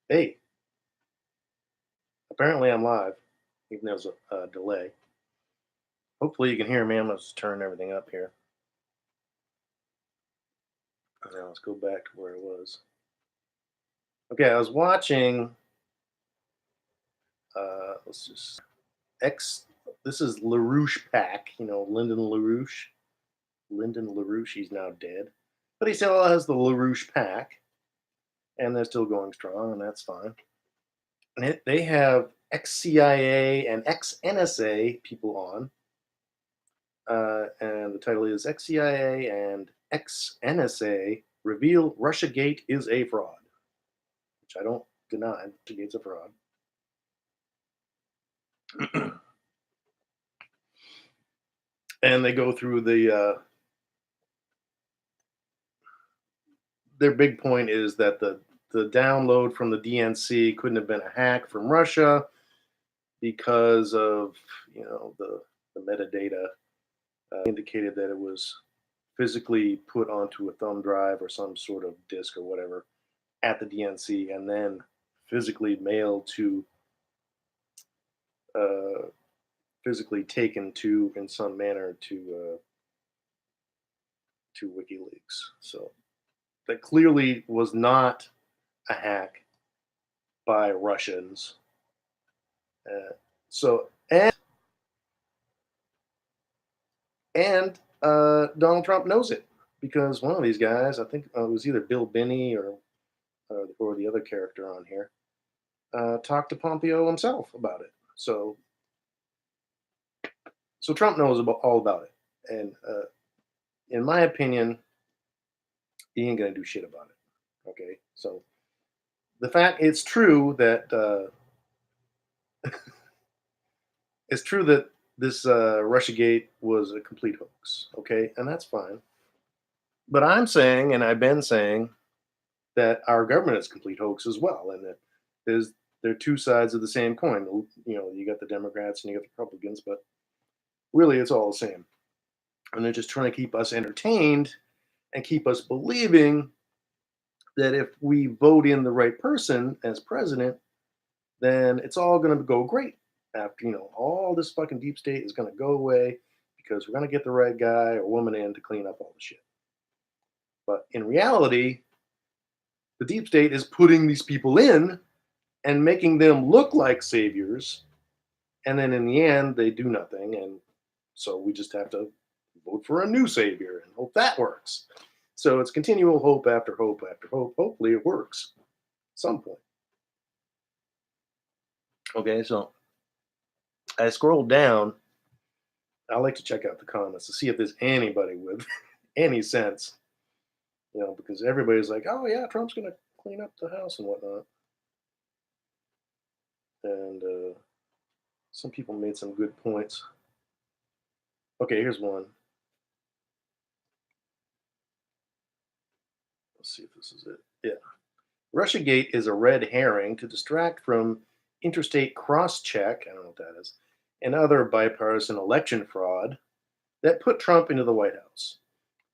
Hey, apparently I'm live, even though there's a delay. Hopefully you can hear me. I'm going to turn everything up here. Now let's go back to where I was. Okay, I was watching. Let's just X. This is LaRouche Pack. You know, Lyndon LaRouche. Lyndon LaRouche. He's now dead, but he still has the LaRouche Pack, and they're still going strong, and that's fine. And they have ex CIA and ex NSA people on, and the title is ex CIA and ex NSA reveal Russiagate is a fraud, which I don't deny. Russiagate's a fraud. And they go through their big point is that the download from the DNC couldn't have been a hack from Russia because of the metadata indicated that it was physically put onto a thumb drive or some sort of disk or whatever at the DNC and then physically mailed to uh, physically taken to in some manner to WikiLeaks. So that clearly was not a hack by Russians. So Donald Trump knows it because one of these guys, I think it was either Bill Binney or the other character on here, talked to Pompeo himself about it. So Trump knows all about it, and in my opinion, he ain't gonna do shit about it. Okay, so the fact it's true that this RussiaGate was a complete hoax. Okay, and that's fine. But I'm saying, and I've been saying, that our government is a complete hoax as well, and that there's they're two sides of the same coin. You know, you got the Democrats and you got the Republicans, but really, it's all the same. And they're just trying to keep us entertained and keep us believing that if we vote in the right person as president, then it's all going to go great. After all this fucking deep state is going to go away because we're going to get the right guy or woman in to clean up all the shit. But in reality, the deep state is putting these people in and making them look like saviors, and then in the end, they do nothing, and so we just have to vote for a new savior and hope that works. So it's continual hope after hope after hope. Hopefully, it works at some point. Okay, so I scrolled down. I like to check out the comments to see if there's anybody with any sense, because everybody's like, "Oh yeah, Trump's going to clean up the house and whatnot," and some people made some good points. Okay, here's one. Let's see if this is it. Yeah, RussiaGate is a red herring to distract from interstate cross-check. I don't know what that is, and other bipartisan election fraud that put Trump into the White House.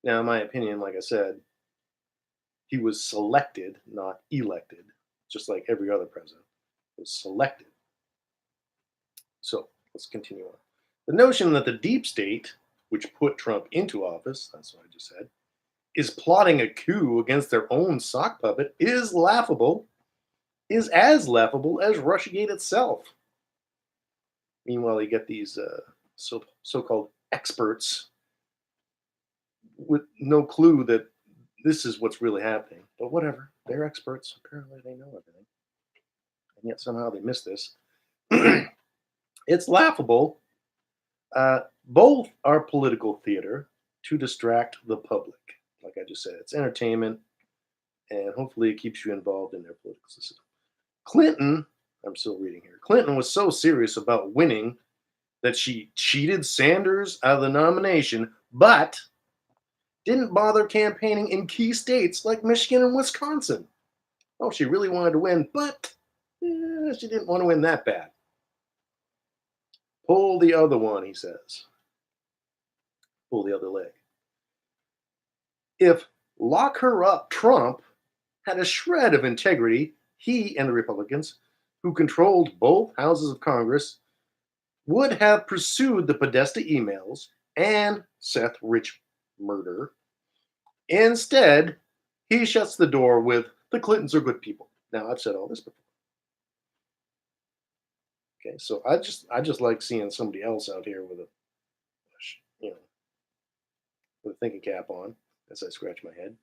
Now, in my opinion, like I said, he was selected, not elected, just like every other president was selected. So let's continue on. The notion that the deep state, which put Trump into office, that's what I just said, is plotting a coup against their own sock puppet is laughable, is as laughable as Russiagate itself. Meanwhile, you get these so-called experts with no clue that this is what's really happening. But whatever, they're experts. Apparently, they know everything, and yet somehow they miss this. It's laughable. Both are political theater to distract the public. Like I just said, it's entertainment, and hopefully, it keeps you involved in their political system. Clinton, I'm still reading here. Clinton was so serious about winning that she cheated Sanders out of the nomination, but didn't bother campaigning in key states like Michigan and Wisconsin. Oh, she really wanted to win, but she didn't want to win that bad. Pull the other one, he says. Pull the other leg. If lock her up Trump had a shred of integrity, he and the Republicans, who controlled both houses of Congress, would have pursued the Podesta emails and Seth Rich murder. Instead, he shuts the door with the Clintons are good people. Now, I've said all this before. Okay, so I just like seeing somebody else out here with a you know with a thinking cap on as I scratch my head.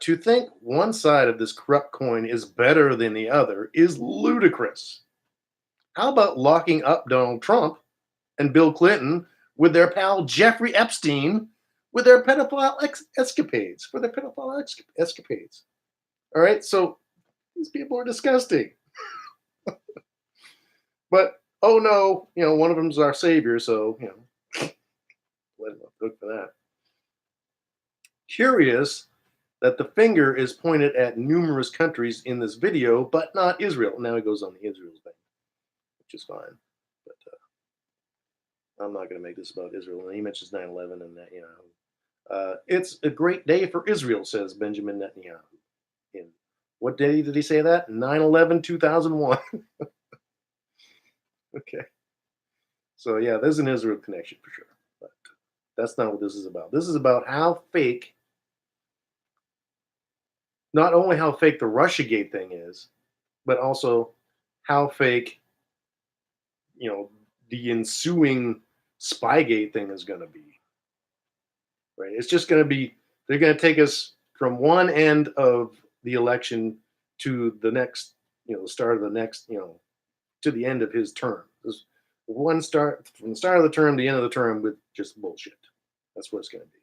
To think one side of this corrupt coin is better than the other is ludicrous. How about locking up Donald Trump and Bill Clinton with their pal Jeffrey Epstein with their pedophile escapades, for their pedophile escapades? All right, so these people are disgusting. But oh no, one of them's our savior, so let him look for that. Curious that the finger is pointed at numerous countries in this video, but not Israel. Now he goes on the Israel's thing, which is fine. But I'm not going to make this about Israel. And he mentions 9/11 and that, it's a great day for Israel, says Benjamin Netanyahu. In what day did he say that? 9/11/2001. Okay. So yeah, there's an Israel connection for sure. But that's not what this is about. This is about how fake, not only how fake the Russiagate thing is, but also how fake, the ensuing Spygate thing is going to be. Right? It's just going to be, they're going to take us from one end of the election to the next, the start of the next, to the end of his term. There's one start from the start of the term to the end of the term with just bullshit. That's what it's going to be.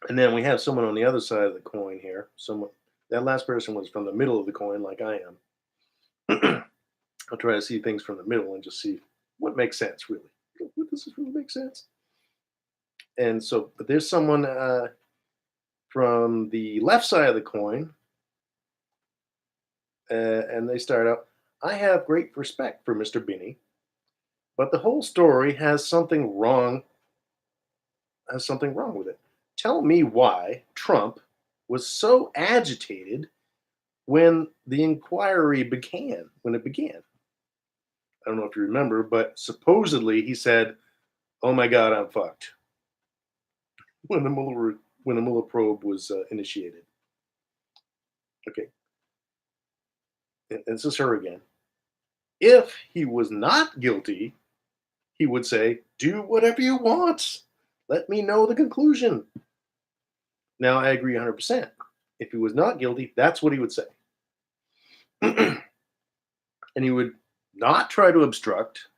And then we have someone on the other side of the coin here. Someone, that last person was from the middle of the coin, like I am. I'll try to see things from the middle and just see what makes sense, really. What does this really make sense? And so, but there's someone from the left side of the coin, and they start out, I have great respect for Mr. Binney, but the whole story has something wrong with it. Tell me why Trump was so agitated when the inquiry began, when it began. I don't know if you remember, but supposedly he said, "Oh my God, I'm fucked," when the Mueller probe was initiated. Okay, and this is her again. If he was not guilty, he would say, "Do whatever you want. Let me know the conclusion." Now I agree 100%. If he was not guilty, that's what he would say. And he would not try to obstruct,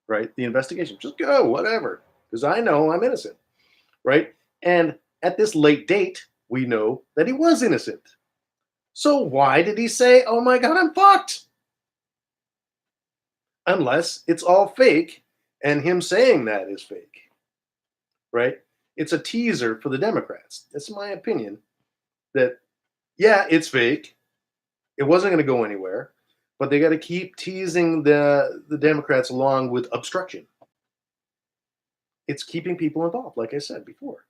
right, the investigation. Just go, whatever, because I know I'm innocent, right? And at this late date, we know that he was innocent. So why did he say, "Oh my God, I'm fucked"? Unless it's all fake, and him saying that is fake, right? It's a teaser for the Democrats. That's my opinion. That yeah, it's fake. It wasn't going to go anywhere, but they got to keep teasing the Democrats along with obstruction. It's keeping people involved, like I said before,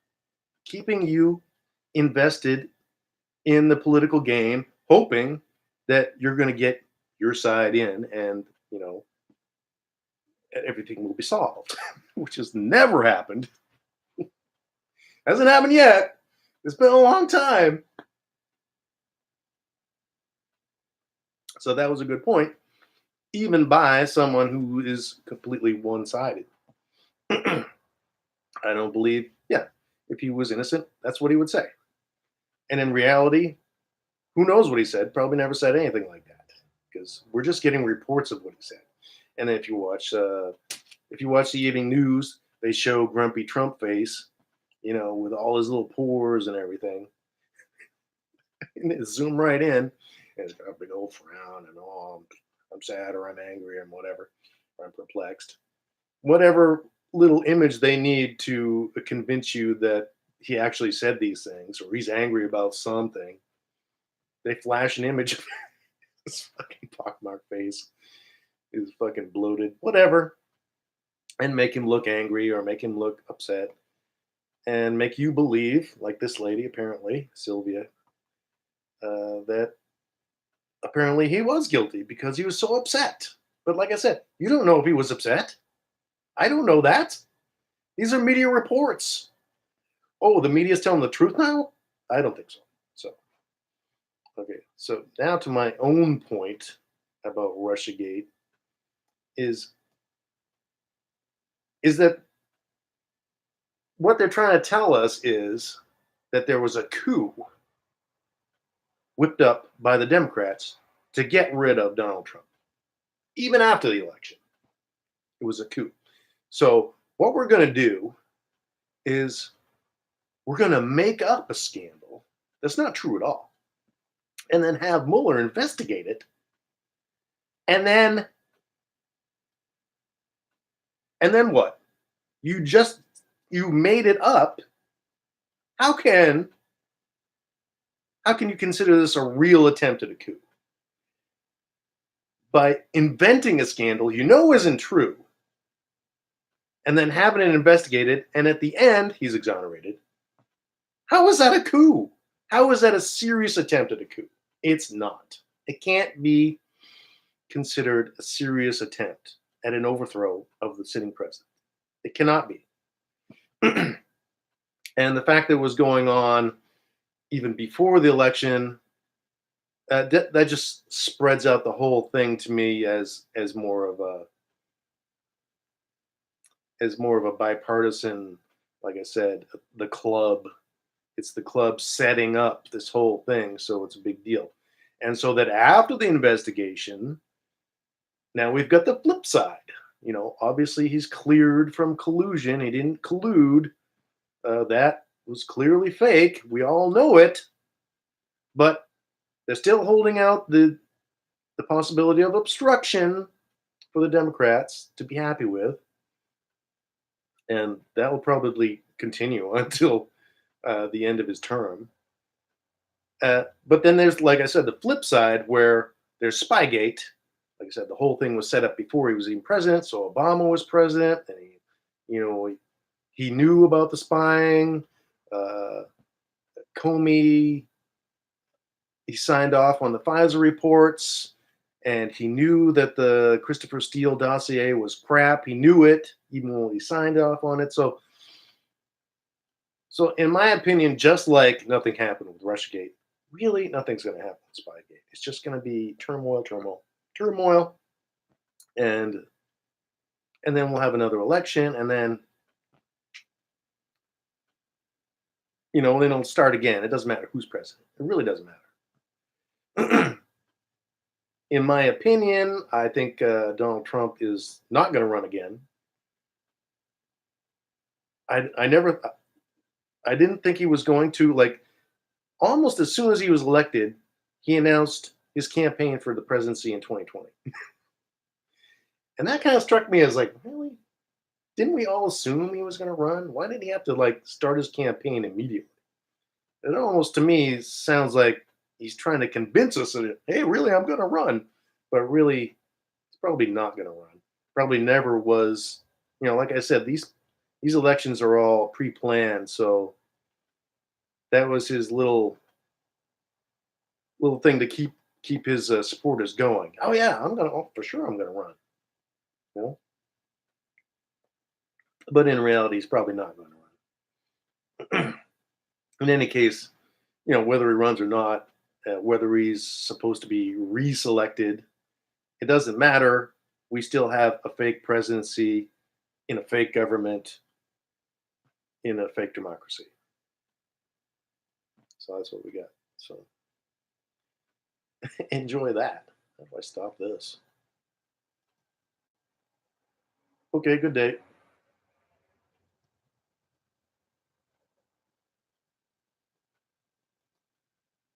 keeping you invested in the political game, hoping that you're going to get your side in, and everything will be solved, which has never happened. Hasn't happened yet. It's been a long time. So that was a good point, even by someone who is completely one-sided. I don't believe, yeah, if he was innocent, that's what he would say. And in reality, who knows what he said? Probably never said anything like that, because we're just getting reports of what he said. And then if you watch the evening news, they show grumpy Trump face, with all his little pores and everything. And they zoom right in, and it's got a big old frown, and I'm sad, or I'm angry, or whatever, or I'm perplexed. Whatever little image they need to convince you that he actually said these things, or he's angry about something, they flash an image of his fucking pockmarked face, his fucking bloated, whatever, and make him look angry or make him look upset. and make you believe, like this lady apparently, Sylvia, that apparently he was guilty because he was so upset. But like I said, you don't know if he was upset. I don't know that. These are media reports. Oh, the media's telling the truth now? I don't think so. So, okay. So now to my own point about Russiagate is is that what they're trying to tell us is that there was a coup whipped up by the Democrats to get rid of Donald Trump, even after the election. It was a coup. So what we're going to do is we're going to make up a scandal that's not true at all, and then have Mueller investigate it, and what? You just you made it up. How can you consider this a real attempt at a coup? By inventing a scandal you know isn't true, and then having it investigated, and at the end he's exonerated. How is that a coup? How is that a serious attempt at a coup? It's not. It can't be considered a serious attempt at an overthrow of the sitting president. It cannot be. And the fact that it was going on even before the election, that just spreads out the whole thing to me as more of a bipartisan. Like I said, the club. It's the club setting up this whole thing, so it's a big deal. And so that after the investigation, now we've got the flip side. Obviously he's cleared from collusion. He didn't collude. That was clearly fake. We all know it. But they're still holding out the possibility of obstruction for the Democrats to be happy with. And that will probably continue until the end of his term. But then there's, like I said, the flip side where there's Spygate. Like I said, the whole thing was set up before he was even president. So Obama was president, and he knew about the spying. Uh, Comey, he signed off on the FISA reports, and he knew that the Christopher Steele dossier was crap. He knew it, even when he signed off on it. So in my opinion, just like nothing happened with Russiagate, really nothing's going to happen with Spygate. It's just going to be turmoil, and then we'll have another election, and then then it'll start again. It doesn't matter who's president. It really doesn't matter. In my opinion, I think Donald Trump is not going to run again. I never, I didn't think he was going to. Like, almost as soon as he was elected, he announced his campaign for the presidency in 2020. And that kind of struck me as like, really? Didn't we all assume he was going to run? Why did he have to like start his campaign immediately? It almost to me sounds like he's trying to convince us that, hey, really, I'm going to run. But really, he's probably not going to run. Probably never was. Like I said, these elections are all pre-planned, so that was his little thing to keep his supporters going. Oh yeah, for sure I'm gonna run. You know, but in reality, he's probably not going to run. In any case, whether he runs or not, whether he's supposed to be reselected, it doesn't matter. We still have a fake presidency in a fake government in a fake democracy. So that's what we got. So enjoy that. How do I stop this? Okay, good day.